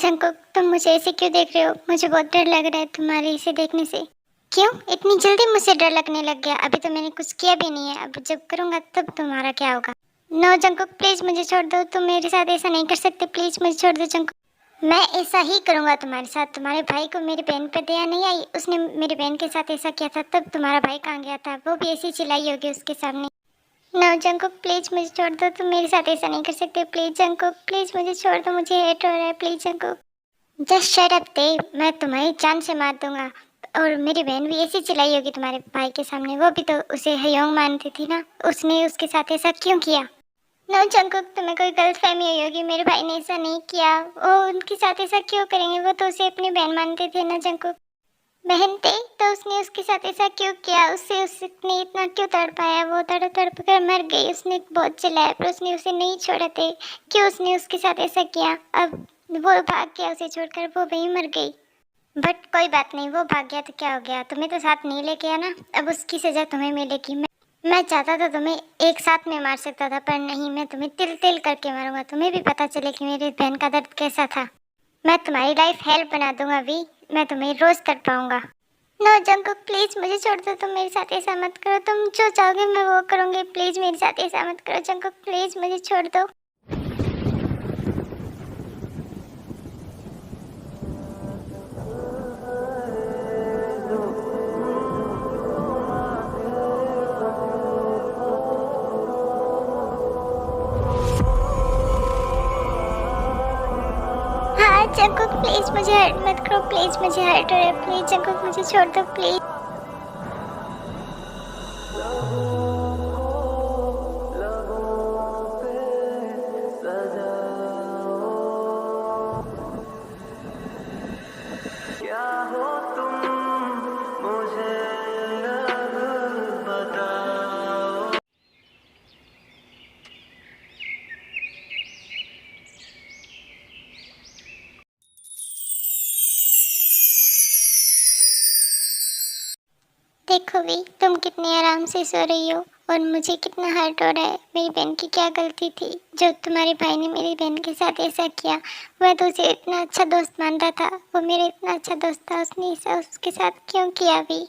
Jungkook, तुम मुझे ऐसे क्यों देख रहे हो? मुझे बहुत डर लग रहा है तुम्हारे इसे देखने से। क्यों इतनी जल्दी मुझे डर लगने लग गया? अभी तो मैंने कुछ किया भी नहीं है, अब जब करूँगा तब तुम्हारा क्या होगा? नो जंकुक, प्लीज़ मुझे छोड़ दो। तुम मेरे साथ ऐसा नहीं कर सकते, प्लीज़ मुझे छोड़ दो जंकुक। मैं ऐसा ही करूँगा तुम्हारे साथ। तुम्हारे भाई को मेरी बहन पर दया नहीं आई, उसने मेरी बहन के साथ ऐसा किया था, तब तुम्हारा भाई कहाँ गया था? वो भी ऐसी चिल्लाई होगी उसके सामने। नो जंकुक, प्लीज़ मुझे छोड़ दो। तुम मेरे साथ ऐसा नहीं कर सकते, प्लीज़ जंकुक, प्लीज़ मुझे छोड़ दो। मुझे हेट हो रहा है, please Jungkook. Just shut up दे, मैं तुम्हारी जान से मार दूंगा। और मेरी बहन भी ऐसी चिल्लाई होगी तुम्हारे भाई के सामने, वो भी तो उसे हयोंग मानती थी ना, उसने उसके साथ ऐसा क्यों किया? नो जंकुक, तुम्हें कोई गलतफहमी हुई होगी, मेरे भाई ने ऐसा नहीं किया। वो उनके साथ ऐसा क्यों करेंगे? वो तो उसे अपनी बहन मानते थे ना जंकुक। बहन थे तो उसने उसके साथ ऐसा क्यों किया? उसने इतना क्यों तड़पाया? वो तड़प तड़प कर मर गई, उसने बहुत चिल्लाया पर उसने उसे नहीं छोड़ा थे। क्यों उसने उसके साथ ऐसा किया? अब वो भाग गया उसे छोड़कर, वो वहीं मर गई। बट कोई बात नहीं, वो भाग गया तो क्या हो गया? तुम्हें तो साथ नहीं लेके आया ना, अब उसकी सजा तुम्हें मिलेगी। मैं चाहता था तुम्हें एक साथ में मार सकता था, पर नहीं, मैं तुम्हें तिल तिल करके मारूंगा, तुम्हें भी पता चले कि मेरी बहन का दर्द कैसा था। मैं तुम्हारी लाइफ हेल्प बना दूंगा वी, मैं तुम्हें रोज तड़पाऊंगा। नो जंकुक, प्लीज मुझे छोड़ दो। तुम मेरे साथ ऐसा मत करो, तुम जो चाहोगे मैं वो करूंगी, प्लीज मेरे साथ ऐसा मत करो जंकुक, प्लीज मुझे छोड़ दो। हाँ जंकुक, प्लीज मुझे हर्ट मत करो, प्लीज मुझे हर्ट हो रहा है, प्लीज जंकुक मुझे छोड़ दो प्लीज। देखो भी, तुम कितने आराम से सो रही हो और मुझे कितना हर्ट हो रहा है। मेरी बहन की क्या गलती थी जो तुम्हारे भाई ने मेरी बहन के साथ ऐसा किया? मैं तो उसे इतना अच्छा दोस्त मानता था, वो मेरा इतना अच्छा दोस्त था, उसने ऐसा उसके साथ क्यों किया भी?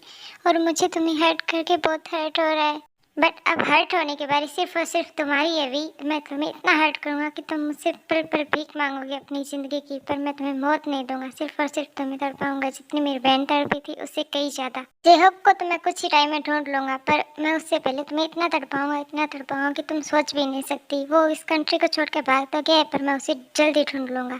और मुझे तुम्हें हर्ट करके बहुत हर्ट हो रहा है। बट अब हर्ट होने के बारी सिर्फ और सिर्फ तुम्हारी है भी। मैं तुम्हें इतना हर्ट करूँगा कि तुम मुझसे पल पल भीख मांगोगे अपनी ज़िंदगी की, पर मैं तुम्हें मौत नहीं दूंगा। सिर्फ और सिर्फ तुम्हें तड़पाऊंगा जितनी मेरी बहन तड़पी थी, उससे कई ज़्यादा। जेहब को तो मैं कुछ ही टाइम में ढूंढ लूंगा, पर मैं उससे पहले तुम्हें इतना तड़पाऊंगा कि तुम सोच भी नहीं सकती। वो इस कंट्री को छोड़ के भाग तो गया है, पर मैं उसे जल्दी ढूंढ लूंगा।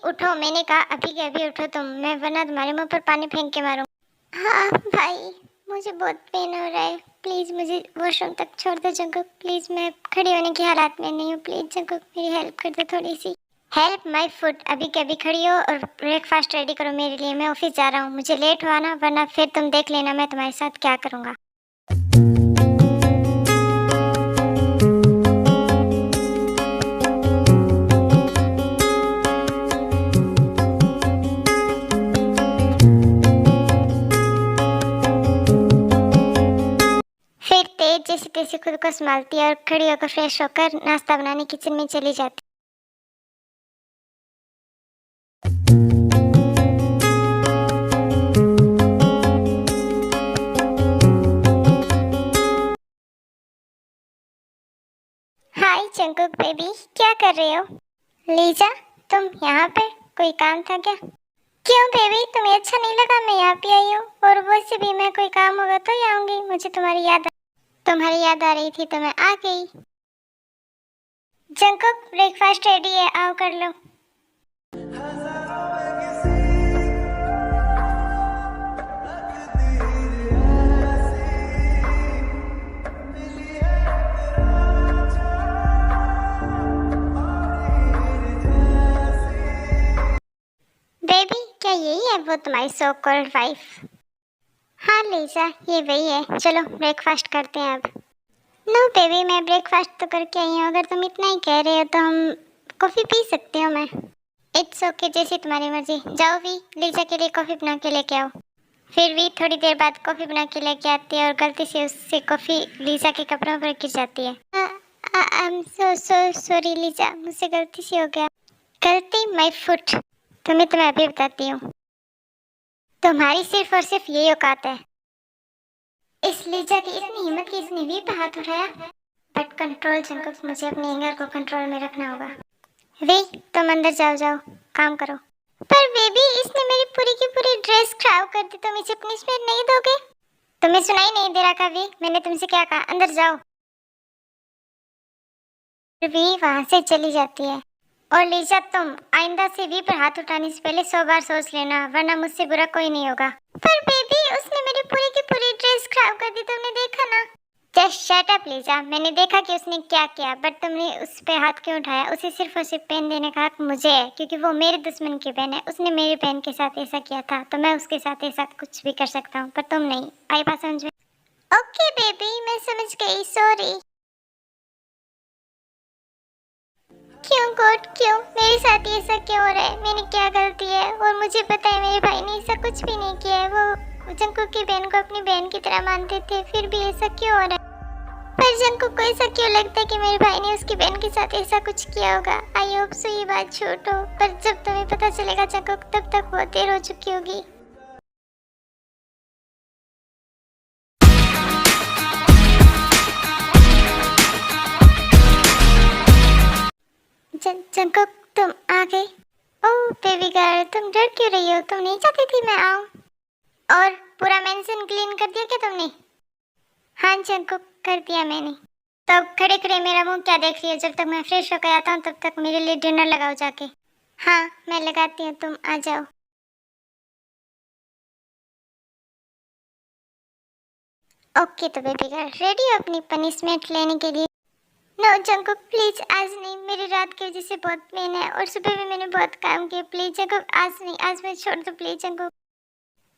उठो, मैंने कहा अभी के अभी उठो तुम, मैं वरना तुम्हारे मुंह पर पानी फेंक के मारूंगा। हाँ भाई, मुझे बहुत पेन हो रहा है, प्लीज़ मुझे वॉशरूम तक छोड़ दो जंकुक, प्लीज़ मैं खड़ी होने की हालात में नहीं हूँ, प्लीज़ जंकुक मेरी हेल्प कर दो थोड़ी सी। हेल्प माई फुट, अभी के अभी खड़ी हो और ब्रेकफास्ट रेडी करो मेरे लिए, मैं ऑफिस जा रहा हूँ, मुझे लेट हुआ ना, वरना फिर तुम देख लेना मैं तुम्हारे साथ क्या करूँगा। फिर तेज जैसे तैसे खुद को संभालती है और खड़ी होकर फ्रेश होकर नाश्ता बनाने किचन में चली जाती। हाय जंकुक बेबी, क्या कर रहे हो? लीजा, तुम यहाँ पे? कोई काम था क्या? क्यों बेबी, तुम्हें अच्छा नहीं लगा मैं यहाँ पे आई हूँ? और वैसे भी मैं कोई काम होगा तो ही आऊंगी, मुझे तुम्हारी याद आ रही थी तो मैं आ गई। जंकुक, ब्रेकफास्ट रेडी है, आओ कर लो। बेबी, क्या यही है वो तुम्हारी सो कॉल्ड वाइफ? हाँ लीजा, ये वही है, चलो ब्रेकफास्ट करते हैं अब। नो बेबी, मैं ब्रेकफास्ट तो करके आई हूँ, अगर तुम इतना ही कह रहे हो तो हम कॉफ़ी पी सकते हो। मैं इट्स ओके, जैसे तुम्हारी मर्जी। जाओ भी, लीजा के लिए कॉफ़ी बना के लेके आओ। फिर भी थोड़ी देर बाद कॉफ़ी बना के लेके आती है और गलती से उससे कॉफ़ी लीजा के कपड़ों पर गिर जाती है। I am so sorry Lisa, मुझसे गलती से हो गया। गलती माय फुट। तुम्हें तो मैं अभी बताती हूँ। तुम्हारी सिर्फ और सिर्फ यही औकात है। इस लीजा की इतनी हिम्मत की इसने वी पे हाथ उठाया। बट कंट्रोल जंकुक, मुझे अपने एंगर को कंट्रोल में रखना होगा। वी, तुम अंदर जाओ, जाओ काम करो। पर बेबी, इसने मेरी पूरी की पूरी ड्रेस खराब कर दी, तुम इसे पनिशमेंट नहीं दोगे? तुम्हें सुनाई नहीं दे रहा का वी? मैंने तुमसे क्या कहा? अंदर जाओ। वी वहां से चली जाती है। और लीजा, तुम आइंदा से वी पर हाथ उठाने से पहले 100 बार सोच लेना, वरना मुझसे बुरा कोई नहीं होगा। पर बेबी, उसने मेरी पूरी की पूरी ड्रेस खराब कर दी, तुमने देखा ना? जस्ट शट अप लीजा, मैंने देखा कि उसने क्या किया, बट तुमने उस पे हाथ क्यों उठाया? उसे सिर्फ और सिर्फ पेन देने का हक मुझे है, क्योंकि वो मेरे दुश्मन की बहन है। उसने मेरी बहन के साथ ऐसा किया था, तो मैं उसके साथ ऐसा कुछ भी कर सकता हूँ, पर तुम नहीं। आई बात समझ में? ओके बेबी, मैं समझ गई, सॉरी। क्यों गॉड, क्यों मेरे साथ ये ऐसा क्यों हो रहा है? मैंने क्या गलती है? और मुझे पता है मेरे भाई ने ऐसा कुछ भी नहीं किया है। वो जंकुक की बहन को अपनी बहन की तरह मानते थे, फिर भी ऐसा क्यों हो रहा है? पर जंकुक को ऐसा क्यों लगता है कि मेरे भाई ने उसकी बहन के साथ ऐसा कुछ किया होगा? आई होप सो ये बात झूठ हो, पर जब तुम्हें पता चलेगा जंकुक, तब तक बहुत देर हो चुकी होगी। जंकुक, तुम आ गए? ओह बेबी गर्ल, तुम डर क्यों रही हो? तुम नहीं चाहती थी मैं आऊं? और पूरा मेंशन क्लीन कर दिया क्या तुमने? हाँ जंकुक, कर दिया मैंने। तब खड़े खड़े मेरा मुंह क्या देख रही हो? जब तक मैं फ्रेश होकर आता हूँ, तब तक मेरे लिए डिनर लगाओ जाके। हाँ मैं लगाती हूँ, तुम आ जाओ। ओके तो बेबी गर्ल, रेडी हो अपनी पनिशमेंट लेने के लिए? नो जंकुक प्लीज, आज नहीं। मेरी रात की वजह से बहुत पेन है, और सुबह भी मैंने बहुत काम किया। प्लीज जंकुक, आज नहीं, आज मैं छोड़ दो please Jungkook.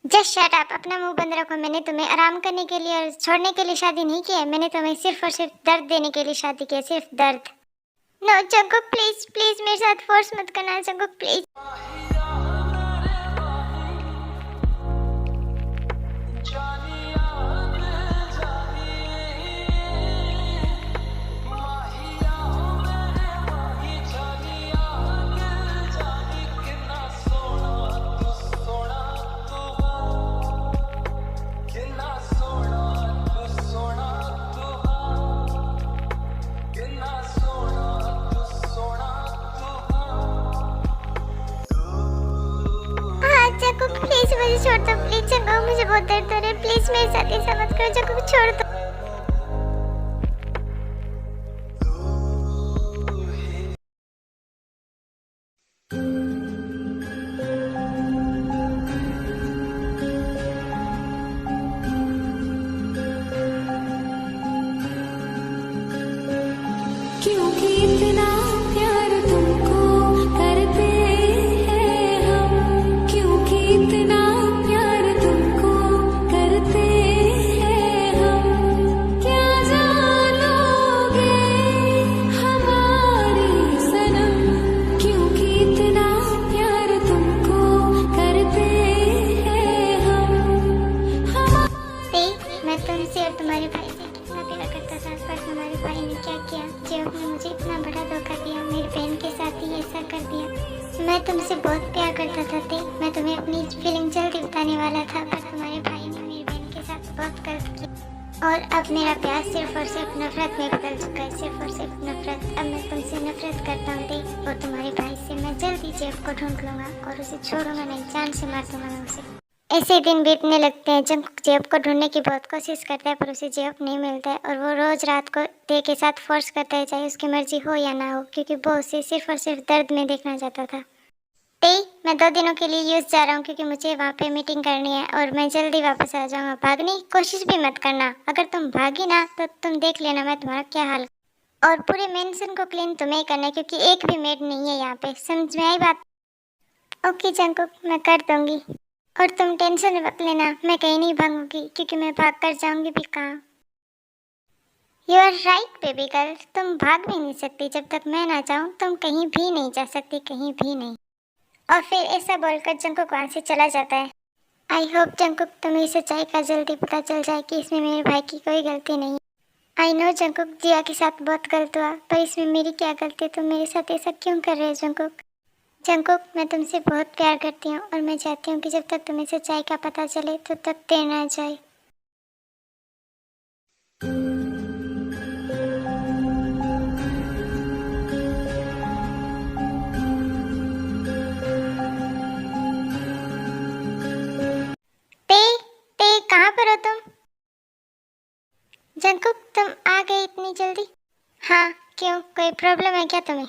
Just shut up, अपना मुंह बंद रखो। मैंने तुम्हें आराम करने के लिए और छोड़ने के लिए शादी नहीं की है। मैंने तुम्हें सिर्फ और सिर्फ दर्द देने के लिए शादी की है, सिर्फ दर्द। नो जंकुक प्लीज, प्लीज मेरे साथ फोर्स मत करना जंकुक, प्लीज। जंकुक प्लीज मुझे छोड़ दो, प्लीज जंकुक, मुझे बहुत दर्द हो रहा है। प्लीज मेरे साथ ऐसा मत करो जंकुक, छोड़ दो। क्योंकि इतना प्यार तुमको करते हैं हम, क्योंकि इतना प्यार तुमको करते हैं हम, क्या जानोगे हमारी सनम, क्योंकि इतना प्यार तुमको करते हैं हम। मैं तुमसे और तुम्हारे भाई से कितना प्यार करता था, पर हमारे भाई ने क्या किया? जेब ने मुझे इतना बड़ा धोखा दिया, मेरी बहन के साथ ही ऐसा कर दिया। मैं तुमसे बहुत प्यार करता था ते, मैं तुम्हें अपनी फीलिंग जल्दी बताने वाला था, पर तुम्हारे भाई ने मेरी बहन के साथ बहुत गलत किया। और अब मेरा प्यार सिर्फ और सिर्फ नफरत में बदल चुका है, सिर्फ और सिर्फ नफरत। अब मैं तुमसे नफरत करता हूँ ते, और तुम्हारे भाई से मैं जल्दी जेब को ढूंढ लूंगा और उसे छोड़ूंगा नहीं, जान से मार दूंगा मैं उसे। ऐसे दिन बीतने लगते हैं। जंकुक जेब को ढूंढने की बहुत कोशिश करता है, पर उसे जेब नहीं मिलता है, और वो रोज रात को ते के साथ फोर्स करता है, चाहे उसकी मर्जी हो या ना हो, क्योंकि वो उसे सिर्फ और सिर्फ दर्द में देखना चाहता था। ते, मैं 2 दिनों के लिए यूएस जा रहा हूँ, क्योंकि मुझे वहाँ पे मीटिंग करनी है, और मैं जल्दी वापस आ जाऊँगा। भागने की कोशिश भी मत करना, अगर तुम भागी ना तो तुम देख लेना मैं तुम्हारा क्या हाल। और पूरे मेंशन को क्लीन तुम्हें ही करना है, क्योंकि एक भी मेड नहीं है यहाँ पे, समझ में आई बात? ओके जंकुक, मैं कर दूंगी। और तुम टेंशन मत लेना, मैं कहीं नहीं भागूंगी, क्योंकि मैं भाग कर जाऊंगी भी कहाँ। You are right baby girl, तुम भाग भी नहीं सकती। जब तक मैं ना चाहूँ तुम कहीं भी नहीं जा सकती, कहीं भी नहीं। और फिर ऐसा बोलकर जंकुक वहाँ से चला जाता है। आई होप जंकुक तुम्हें सच्चाई का जल्दी पता चल जाए कि इसमें मेरे भाई की कोई गलती नहीं। आई नो जंकुक, जिया के साथ बहुत गलत हुआ, पर इसमें मेरी क्या गलती? तुम मेरे साथ ऐसा क्यों कर रहे हो जंकुक? जंकुक, मैं तुमसे बहुत प्यार करती हूँ और मैं चाहती हूँ कि जब तक तुम्हें सच्चाई का पता चले तब तक देर ना जाए। ते ते कहाँ पर हो तुम? जंकुक, तुम आ गए इतनी जल्दी? हाँ, क्यों, कोई प्रॉब्लम है क्या तुम्हें?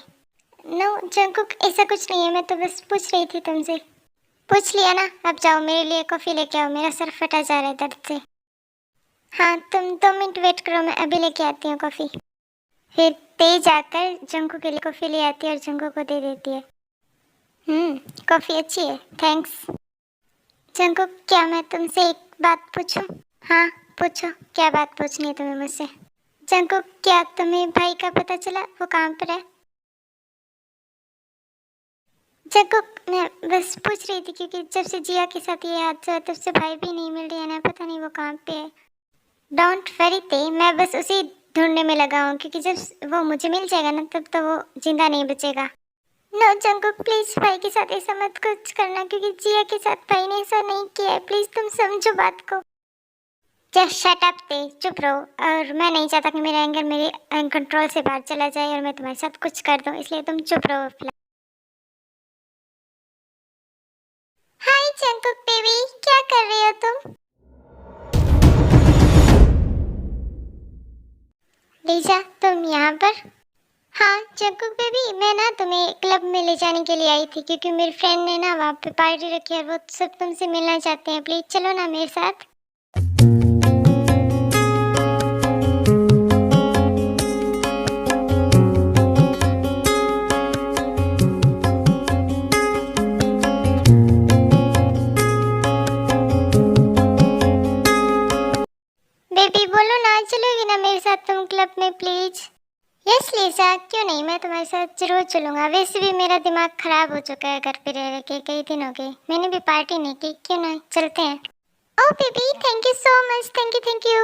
नो जंकुक, ऐसा कुछ नहीं है, मैं तो बस पूछ रही थी तुमसे। पूछ लिया ना, अब जाओ मेरे लिए कॉफ़ी लेके आओ, मेरा सर फटा जा रहा है दर्द से। हाँ, तुम 2 मिनट वेट करो, मैं अभी लेके आती हूँ कॉफ़ी। फिर तेज आकर जंकू के लिए कॉफ़ी ले आती है और जंकू को दे देती है। कॉफ़ी अच्छी है, थैंक्स। जंकू, क्या मैं तुमसे एक बात पूछूं? हाँ, पूछो, क्या बात पूछनी है तुम्हें मुझसे? जंकू, क्या तुम्हें भाई का पता चला, वो कहाँ पर है? जंकू, मैं बस पूछ रही थी क्योंकि जब से जिया के साथ ये हादसा तब से भाई भी नहीं मिल रही है ना, पता नहीं वो कहाँ पे है। डोंट वरी ते, मैं बस उसे ढूंढने में लगा हूँ क्योंकि जब वो मुझे मिल जाएगा ना तब तो वो जिंदा नहीं बचेगा। नो जंकुक, प्लीज भाई के साथ ऐसा मत कुछ करना क्योंकि जिया के साथ भाई ने ऐसा नहीं किया है, प्लीज तुम समझो बात को। जस्ट शट अप ते, चुप रहो। और मैं नहीं चाहता कि मेरा एंगर मेरे कंट्रोल से बाहर चला जाए और मैं तुम्हारे साथ कुछ कर दूं, इसलिए तुम चुप रहो फिलहाल। हाय जंकुक बेबी, क्या कर रही हो तुम? लीजा, तुम यहाँ पर? हाँ जंकुक बेबी, मैं ना तुम्हें क्लब में ले जाने के लिए आई थी क्योंकि मेरी फ्रेंड ने ना वहाँ पे पार्टी रखी है और वो सब तुमसे मिलना चाहते हैं, प्लीज चलो ना मेरे साथ। बेबी बोलो ना, चलोगी ना मेरे साथ तुम क्लब में प्लीज? यस लीजा, क्यों नहीं, मैं तुम्हारे साथ जरूर चलूंगा। वैसे भी मेरा दिमाग खराब हो चुका है घर पे रह रह के, कई दिन हो गए, मैंने भी पार्टी नहीं की, क्यों ना चलते हैं? ओह baby, thank you so much, thank you thank you.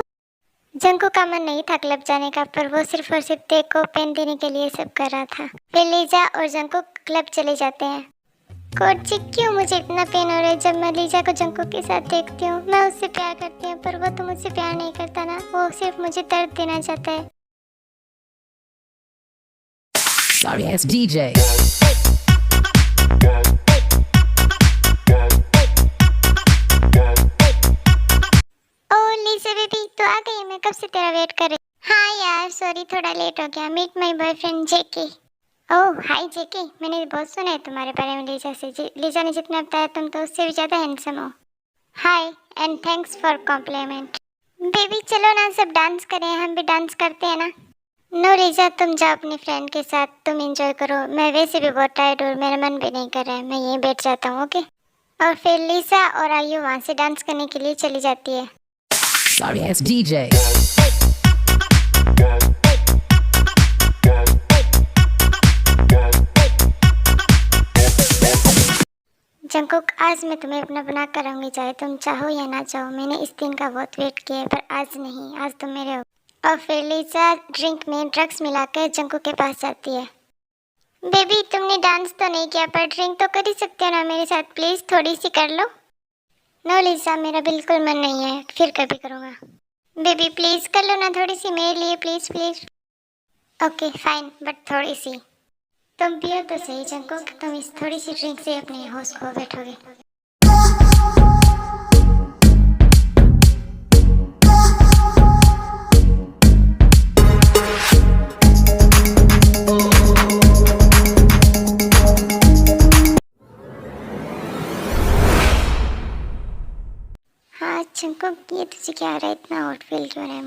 जंकू का मन नहीं था क्लब जाने का, पर वो सिर्फ और सिर्फ तेग को पेन देने के लिए सब कर रहा था। फिर लीजा और जंकू क्लब चले जाते हैं। कोर्ची, क्यों मुझे इतना पेन हो रहा है जब मैं लीजा को जंकू के साथ देखती हूँ? मैं उससे प्यार करती हूँ पर वो तो मुझसे प्यार नहीं करता ना, वो सिर्फ मुझे दर्द देना चाहता है। Sorry ass DJ. ओह लीजा बेबी, तो आ गई, मैं कब से तेरा वेट कर रही। हाँ यार सॉरी, थोड़ा लेट हो गया। मीट माय बॉयफ्रेंड जेके। ओह हाय जेके, मैंने बहुत सुना है तुम्हारे बारे में लीजा से। लीजा ने जितना बताया तुम तो उससे भी ज़्यादा हैंडसम हो। Hi and thanks for compliment. Baby चलो ना सब डांस करें, हम भी डांस करते हैं ना। नो लीजा, तुम जाओ अपनी फ्रेंड के साथ, तुम एंजॉय करो, मैं वैसे भी बहुत टायर्ड और मेरा मन भी नहीं कर रहा है, मैं यहीं बैठ जाता हूँ ओके। और फिर लीजा और आयु वहाँ से डांस करने के लिए चली जाती है। Sorry ass DJ. जंकुक, आज मैं तुम्हें अपना बना कर रहूंगी, चाहे तुम चाहो या ना चाहो। मैंने इस दिन का बहुत वेट किया है पर आज नहीं, आज तुम मेरे हो। और फिर लीजा ड्रिंक में ड्रग्स मिलाकर जंकुक के पास जाती है। बेबी तुमने डांस तो नहीं किया पर ड्रिंक तो कर ही सकते हो ना मेरे साथ, प्लीज थोड़ी सी कर लो। नो लीजा, मेरा बिल्कुल मन नहीं है, फिर कभी करूँगा। बेबी प्लीज कर लो ना थोड़ी सी मेरे लिए, please please. Okay fine, but थोड़ी सी। तुम पियो तो सही जंकुक, तुम इस थोड़ी सी ड्रिंक से अपने होश खो बैठोगे। हाँ जंकुक, ये तुझे क्या हो रहा है, इतना हॉट फील क्यों हो रहा है?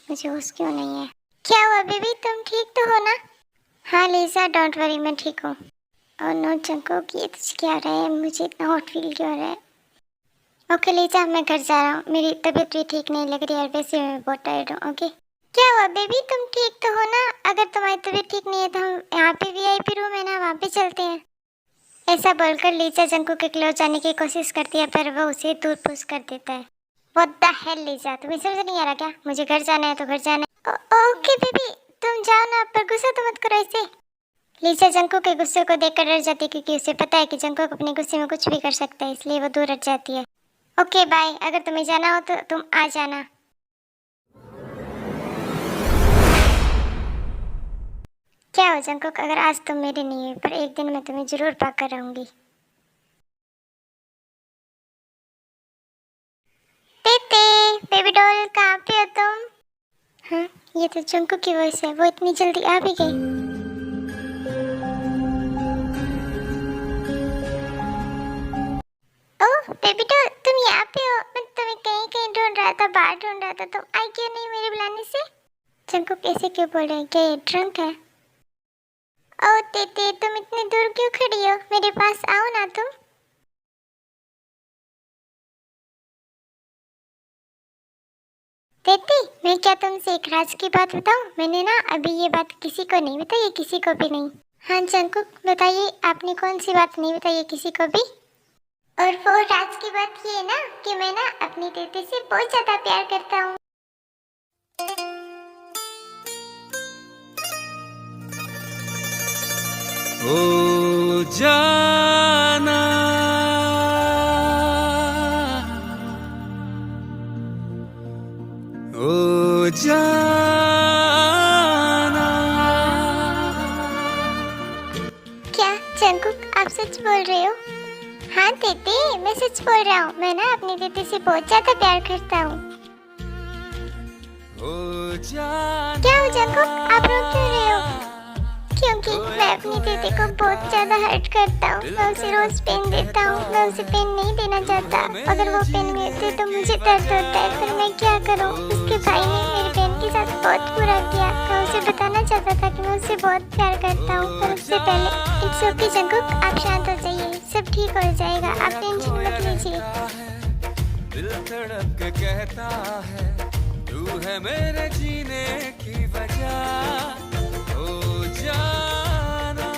मुझे होश क्यों नहीं है? क्या हुआ बेबी, तुम ठीक तो हो ना? हाँ लीजा डोंट वरी, मैं ठीक हूँ। और नो जंकुक, ये तुझे क्या हो रहा है, मुझे इतना हॉट फील क्यों हो रहा है? ओके लीजा, मैं घर जा रहा हूँ, मेरी तबीयत भी ठीक नहीं लग रही है और वैसे मैं बहुत टायर्ड हूँ ओके। क्या हुआ बेबी, तुम ठीक तो हो ना? अगर तुम्हारी तबीयत ठीक नहीं है तो हम यहाँ पे वीआईपी रूम है ना, वहाँ पे चलते हैं। ऐसा बोलकर लीजा जंकू के क्लोज जाने की कोशिश करती है पर वो उसे दूर पुश कर देता है। व्हाट द हेल लीजा, तुम्हें समझ नहीं आ रहा क्या? मुझे घर जाना है तो घर जाना है। ओके बेबी तुम जाओ ना, पर गुस्सा तो मत करो ऐसे। लिसा जंकुक के गुस्से को देखकर डर जाती है क्योंकि उसे पता है कि जंकुक अपने गुस्से में कुछ भी कर सकता है, इसलिए वो दूर हट जाती है। ओके बाय, अगर तुम्हें जाना हो तो तुम आ जाना। क्या हो जंकुक, अगर आज तुम मेरे नहीं हुए पर एक दिन मैं तुम्हें जरूर पाकर रहूंगी। तेते बेबी डॉल, कहाँ पे हो तुम? हाँ, ये तो जंकुक की वॉइस है, वो इतनी जल्दी आ भी गई। ओह बेबी डॉल, तुम यहाँ पे हो? मैं तुम्हें कहीं कहीं ढूंढ रहा था, बाहर ढूंढ रहा था, तुम आई क्यों नहीं मेरे बुलाने से? जंकुक ऐसे क्यों बोल रहे हैं, क्या ये ड्रंक है? ओह तेते, तुम इतने दूर क्यों खड़ी हो? मेरे पास आओ ना तुम। तेते, मैं क्या तुमसे एक राज की बात बताऊं? मैंने ना अभी ये बात किसी को नहीं बताई, किसी को भी नहीं। हाँ जंकुक बताइए, आपने कौन सी बात नहीं बताई है किसी को भी? और वो राज की बात ये है ना कि मैं ना अपनी तेते से बहुत ज्यादा प्यार करता हूँ। ओ जाना ओ जाना। क्या जंकुक, आप सच बोल रहे हो? हाँ तेते, मैं सच बोल रहा हूँ, मैं ना अपनी तेते से बहुत ज्यादा प्यार करता हूँ। ओ जाना। क्या हो जंकुक, आप रो क्यों रहे हो? क्योंकि मैं अपनी दीदी को बहुत ज्यादा हर्ट करता हूँ, मैं उसे रोज पेन देता हूँ, मैं उसे पेन नहीं देना चाहता। अगर वो पेन मिलते तो मुझे दर्द होता है, पर मैं क्या करूँ? उसके भाई ने मेरी बहन के साथ बहुत बुरा किया। मैं उसे बताना चाहता था कि मैं उससे बहुत प्यार करता हूँ, पर उससे पहले। इट्स ओके जंकुक, आप शांत हो जाइए, सब ठीक हो जाएगा, आप टेंशन मत लीजिए। दिल धड़क के कहता है तू है मेरे जीने की वजह। ओ जाना।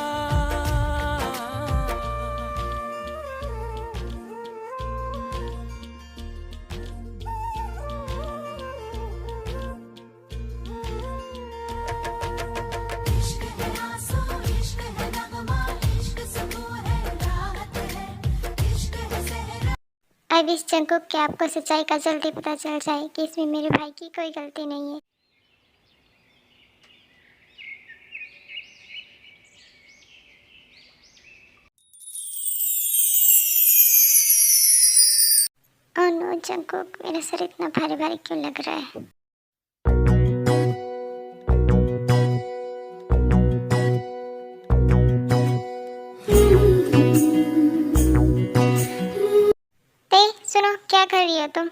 इश्क है आंसू, इश्क है नगमा, इश्क सुकून है, राहत है, इश्क है सहरा। आई विश जंकुक कि आपको सच्चाई का जल्दी पता चल जाए कि इसमें मेरे भाई की कोई गलती नहीं है। ओह नो जंकुक, मेरा सर इतना भारी भारी क्यों लग रहा है? ते सुनो, क्या कर रही हो तुम?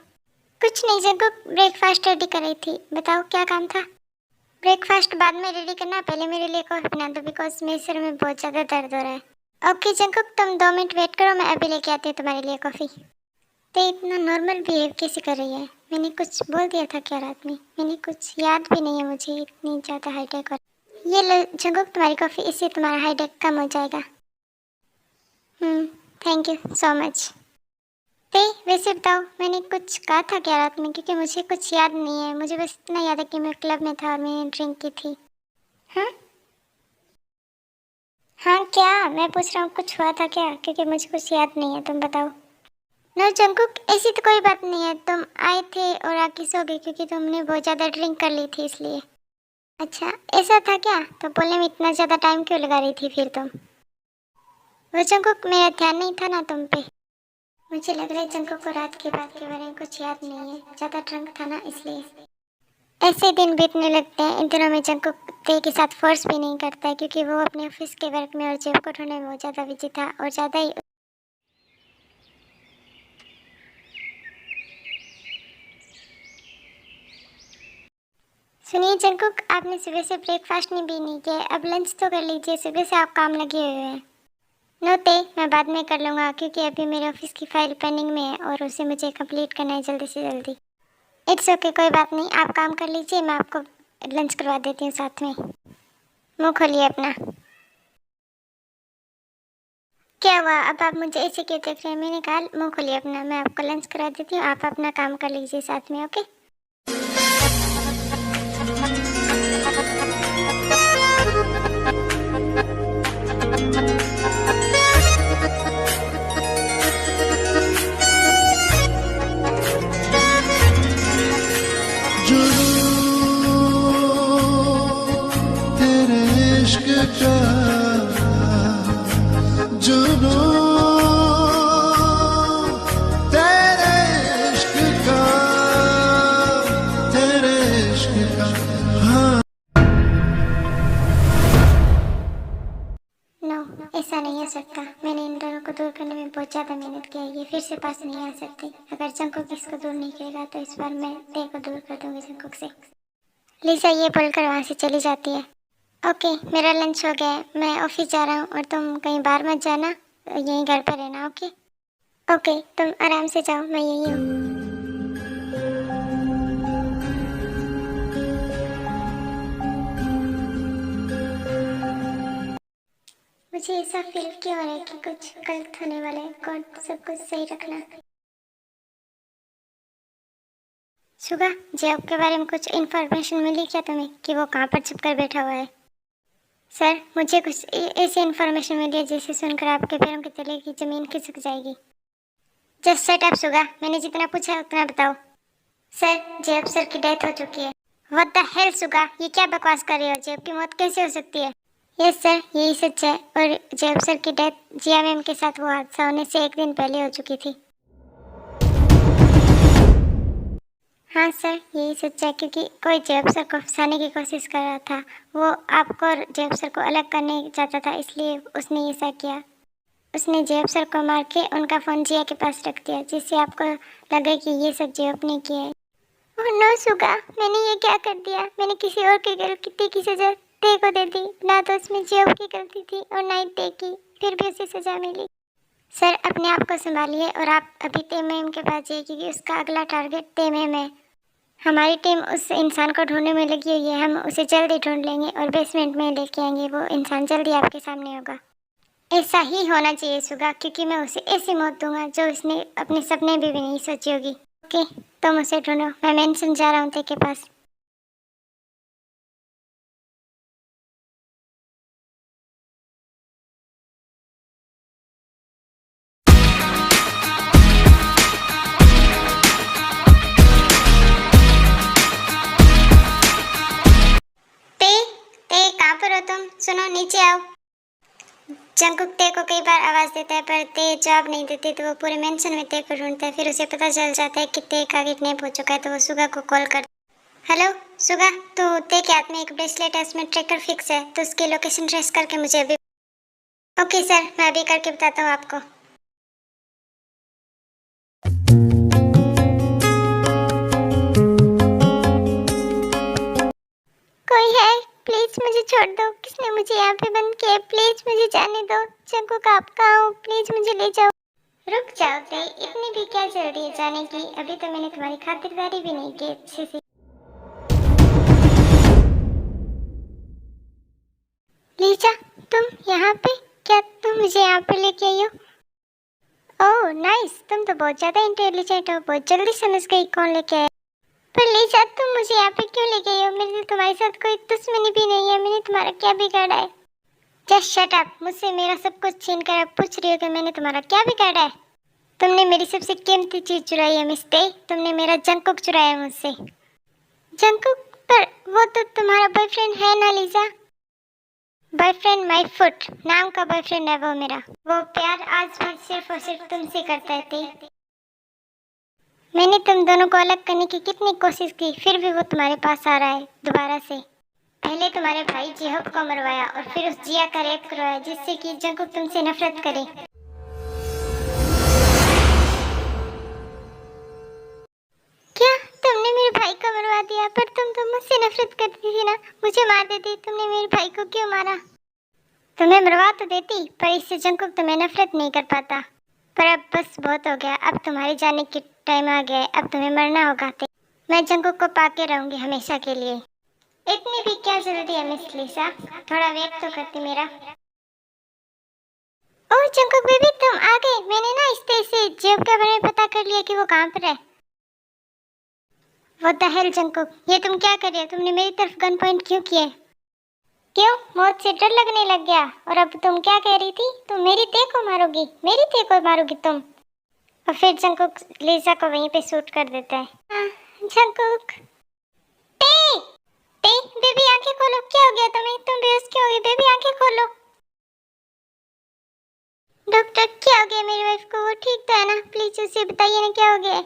कुछ नहीं जंकुक, ब्रेकफास्ट रेडी कर रही थी। बताओ क्या काम था? ब्रेकफास्ट बाद में रेडी करना, पहले मेरे लिए कॉफी बना दो बिकॉज मेरे सिर में बहुत ज्यादा दर्द हो रहा है। ओके जंकुक, तुम 2 मिनट वेट करो, मैं अभी लेके आती हूँ तुम्हारे लिए कॉफी। ते इतना नॉर्मल बिहेव कैसे कर रही है? मैंने कुछ बोल दिया था क्या रात में? मैंने कुछ याद भी नहीं है मुझे, इतनी ज़्यादा हाईटेक। और ये लो जंकुक तुम्हारी कॉफ़ी, इससे तुम्हारा हाईटेक कम हो जाएगा। Thank you so much. ते वैसे बताओ, मैंने कुछ कहा था क्या रात में? क्योंकि मुझे कुछ याद नहीं है, मुझे बस इतना याद है कि मैं क्लब में था और मैंने ड्रिंक की थी। हाँ हाँ, क्या मैं पूछ रहा हूँ, कुछ हुआ था क्या? क्योंकि मुझे कुछ याद नहीं है, तुम बताओ। नो जंकुक, ऐसी तो कोई बात नहीं है, तुम आए थे और आके सो गए क्योंकि तुमने बहुत ज़्यादा ड्रिंक कर ली थी इसलिए। अच्छा ऐसा था क्या? तो बोलने में इतना ज़्यादा टाइम क्यों लगा रही थी फिर तुम? वो जंकुक, मेरा ध्यान नहीं था ना तुम पे। मुझे लग रहा है जंकुक को रात के बाद के बारे में कुछ याद नहीं है, ज़्यादा ड्रंक था ना इसलिए। ऐसे दिन बीतने लगते हैं, इन दिनों में जंकुक ते के साथ फोर्स भी नहीं करता है क्योंकि वो अपने ऑफिस के वर्क में और जेब को ढूंढने में बहुत ज़्यादा बिजी था और ज़्यादा ही। सुनिए जंकुक, आपने सुबह से ब्रेकफास्ट नहीं भी नहीं किया, अब लंच तो कर लीजिए, सुबह से आप काम लगे हुए हैं। नो ते, मैं बाद में कर लूँगा क्योंकि अभी मेरे ऑफिस की फाइल पेंडिंग में है और उसे मुझे कंप्लीट करना है जल्दी से जल्दी। इट्स ओके, कोई बात नहीं, आप काम कर लीजिए, मैं आपको लंच करवा देती हूँ साथ में। मुँह खोलिए अपना। क्या हुआ, अब आप मुझे ऐसे क्यों देख रहे हैं? मैंने कहा मुँह खोलिए अपना, मैं आपको लंच करवा देती हूँ, आप अपना काम कर लीजिए साथ में। ओके इश्क का जुनून, तेरे इश्क का, तेरे इश्क का। हाँ नो, ऐसा नहीं हो सकता। मैंने इन दोनों को दूर करने में बहुत ज़्यादा मेहनत की है। ये फिर से पास नहीं आ सकते। अगर जंकुक इसको दूर नहीं करेगा तो इस बार मैं ते को दूर कर दूंगी जंकुक से। लिसा ये बोलकर वहाँ से चली जाती है। ओके, मेरा लंच हो गया है, मैं ऑफिस जा रहा हूँ और तुम कहीं बाहर मत जाना, यहीं घर पर रहना। ओके ओके, तुम आराम से जाओ, मैं यहीं हूँ। मुझे ऐसा फील क्यों हो रहा है कि कुछ गलत होने वाला है। गॉड, सब कुछ सही रखना। सुगा, जैब के बारे में कुछ इन्फॉर्मेशन मिली क्या तुम्हें कि वो कहाँ पर छुपकर बैठा हुआ है? सर, मुझे कुछ ऐसी इन्फॉर्मेशन मिली है जिसे सुनकर आपके पैरों के तले की जमीन खिसक जाएगी। जस्ट शट अप सुगा, मैंने जितना पूछा उतना बताओ। सर, जैब सर की डेथ हो चुकी है। व्हाट द हेल सुगा, ये क्या बकवास कर रहे हो? जैब की मौत कैसे हो सकती है? यस सर, यही सच है। और जैब सर की डेथ जिया मैम के साथ वो हादसा होने से 1 दिन पहले हो चुकी थी। हाँ सर, यही सच है, क्योंकि कोई जैब सर को फंसाने की कोशिश कर रहा था। वो आपको और जैब सर को अलग करने चाहता था, इसलिए उसने ऐसा किया। उसने जैब सर को मार के उनका फ़ोन जिया के पास रख दिया, जिससे आपको लगे कि ये सब जैब ने किया है। ओह नो सुगा, मैंने ये क्या कर दिया? मैंने किसी और की गलती की सजा ते को दे दी। ना तो उसमें जैब की गलती थी और ना ही ते की, फिर भी उसे सजा मिली। सर, अपने आप को संभालिए और आप अभी तेमेम के पास जाइए, क्योंकि उसका अगला टारगेट तेमेम है। हमारी टीम उस इंसान को ढूंढने में लगी हुई है। हम उसे जल्दी ढूंढ लेंगे और बेसमेंट में लेके आएंगे। वो इंसान जल्दी आपके सामने होगा। ऐसा ही होना चाहिए सुगा, क्योंकि मैं उसे ऐसी मौत दूंगा जो उसने अपने सपने में भी नहीं सोची होगी। ओके, तुम उसे ढूंढो, मैं मेंशन जा रहा हूँ तेरे के पास। ते कहाँ पर हो तुम? सुनो, नीचे आओ। जंकुक ते को कई बार आवाज देता है, पर ते जवाब नहीं देती, तो वो पूरे मेंशन में ते को ढूंढता है। फिर उसे पता चल जाता है कि ते का किडनैप हो चुका है, तो वो सुगा को कॉल कर। हेलो सुगा, तो ते के हाथ में एक ब्रेसलेट है, उसमें ट्रैकर फिक्स है, तो उसकी लोकेशन ट्रेस करके मुझे अभी। ओके सर, मैं अभी करके बताता हूँ आपको। कोई है? प्लीज मुझे छोड़ दो। किसने मुझे यहाँ पे बंद किया है? प्लीज मुझे जाने दो। जंकुक आप कहाँ हो? प्लीज मुझे ले जाओ। रुक जाओ ते, इतनी भी क्या जल्दी है जाने की? अभी तो मैंने तुम्हारी खातिरदारी भी नहीं की अच्छे से। लीजा, तुम यहाँ पे? क्या तुम मुझे यहाँ पे लेके आई हो? ओह नाइस, तुम तो बहुत ज्यादा इंटेलिजेंट हो, बहुत जल्दी समझ गई कौन लेके आया। पर लीजा, तुम मुझे यहाँ पे क्यों लेके आई हो? मेरी तो तुम्हारे साथ कोई दुश्मनी भी नहीं है। मैंने तुम्हारा क्या बिगाड़ा है? जस्ट शट अप, मुझसे मेरा सब कुछ छीन कर अब पूछ रही हो कि मैंने तुम्हारा क्या बिगाड़ा है? तुमने मेरी सबसे कीमती चीज चुराई है मिस्टे। तुमने मेरा जंकुक चुराया मुझसे। जंकुक? पर वो तो तुम्हारा बॉयफ्रेंड है ना लीजा? बॉयफ्रेंड माय फुट नाम का बॉयफ्रेंड है वो मेरा। वो प्यार आज भी सिर्फ और सिर्फ तुमसे करता है। मैंने तुम दोनों को अलग करने की कितनी कोशिश की, फिर भी वो तुम्हारे पास आ रहा है दोबारा से। पहले तुम्हारे भाई जेहब को मरवाया और फिर उस जिया का रेप करवाया, जिससे कि जंकुक तुमसे नफरत करे। क्या तुमने मेरे भाई को मरवा दिया? पर तुम तो मुझसे नफरत करती थी ना, मुझे मार देती। तुमने मेरे भाई को क्यों मारा? तुम्हें मरवा तो देती, पर इससे जंकुक तुम्हें नफरत नहीं कर पाता। पर अब बस बहुत हो गया, अब तुम्हारे जाने की टाइम आ गया है। अब तुम्हें मरना होगा। मैं जंकुक को पाके रहूंगी हमेशा के लिए। इतनी भी क्या जल्दी है मिस लिसा? थोड़ा वेट तो करती मेरा। ओह जंकुक बेबी, तुम आ गए। मैंने ना इस तेज से जेब के बारे में पता कर लिया कि वो कहाँ पर है। व्हाट द हेल जंकुक, ये तुम क्या कर रहे हो? तुमने मेरी तरफ गन पॉइंट क्यों किए? क्यों, मौत से डर लगने लग गया? और अब तुम क्या कह रही थी? तुम मेरी ते को मारोगी? मेरी ते को मारोगी तुम? और फिर जंकुक लिसा को वहीं पे शूट कर देता है। जंकुक, ते बेबी आंखें खोलो, क्या हो गया तुम्हें? तुम बेहोश क्यों हो गई? बेबी आंखें खोलो। डॉक्टर क्या हो गया मेरी वाइफ को? वो ठीक तो है ना? प्लीज उसे बताइए ना क्या हो गया है।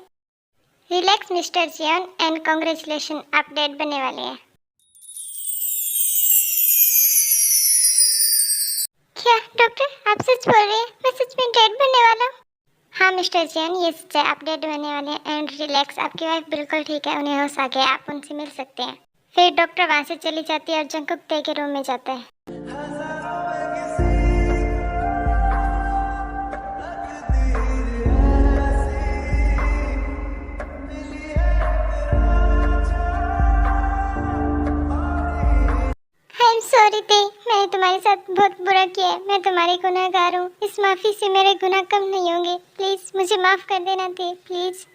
रिलैक्स मिस्टर जियन एंड कांग्रेचुलेशन, आप डेड बनने वाले हैं। क्या डॉक्टर आप सच बोल रहे हैं? मैं सच में डेड बनने वाला हूँ? हाँ मिस्टर जियन, ये सच है, आप डेड बनने वाले हैं। एंड रिलैक्स, आपकी वाइफ बिल्कुल ठीक है, उन्हें होश आ गया, आप उनसे मिल सकते हैं। फिर डॉक्टर वहाँ से चली जाती है और जंकुक ते के रूम में जाता है। आई एम सॉरी ते, मैंने तुम्हारे साथ बहुत बुरा किया है, मैं तुम्हारी गुनहगार हूँ। इस माफी से मेरे गुनाह कम नहीं होंगे। प्लीज मुझे माफ कर देना ते, प्लीज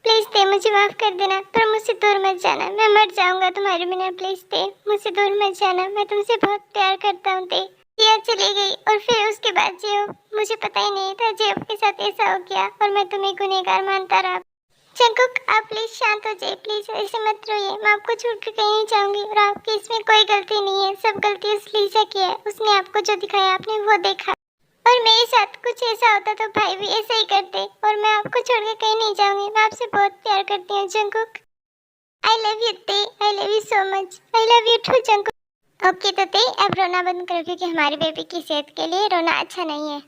प्लीज ते, मुझे माफ कर देना, पर मुझसे दूर मत जाना, मैं मर जाऊंगा तुम्हारे बिना। प्लीज ते, मुझसे दूर मत जाना, मैं तुमसे बहुत प्यार करता हूँ ते। जिया चली गई और फिर उसके बाद जियो, मुझे पता ही नहीं था जियो के साथ ऐसा हो गया और मैं तुम्हें गुनहगार मानता रहा। जंकुक आप प्लीज शांत हो जाइए, प्लीज ऐसे मत रोइए, मैं आपको छोड़ कर कहीं नहीं जाऊंगी और आपकी इसमें कोई गलती नहीं है, सब गलती उस लीजा की है। उसने आपको जो दिखाया आपने वो देखा, और मेरे साथ कुछ ऐसा होता तो भाई भी ऐसा ही करते, और मैं आपको छोड़ कर कहीं नहीं जाऊंगी। मैं आपसे बहुत प्यार करती हूँ Jungkook. I love you Tae, I love you so much, I love you too Jungkook. Okay तो ते, अब रोना बंद करो क्योंकि हमारी बेबी की सेहत के लिए रोना अच्छा नहीं है।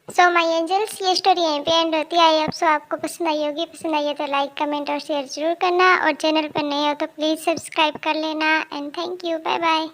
सो माय एंजल्स, ये स्टोरी यहीं पे एंड होती है। आई होप सो आपको पसंद आई होगी। पसंद आई है तो लाइक कमेंट और शेयर जरूर करना, और चैनल पर नए हो तो प्लीज़ सब्सक्राइब कर लेना। And thank you, bye bye.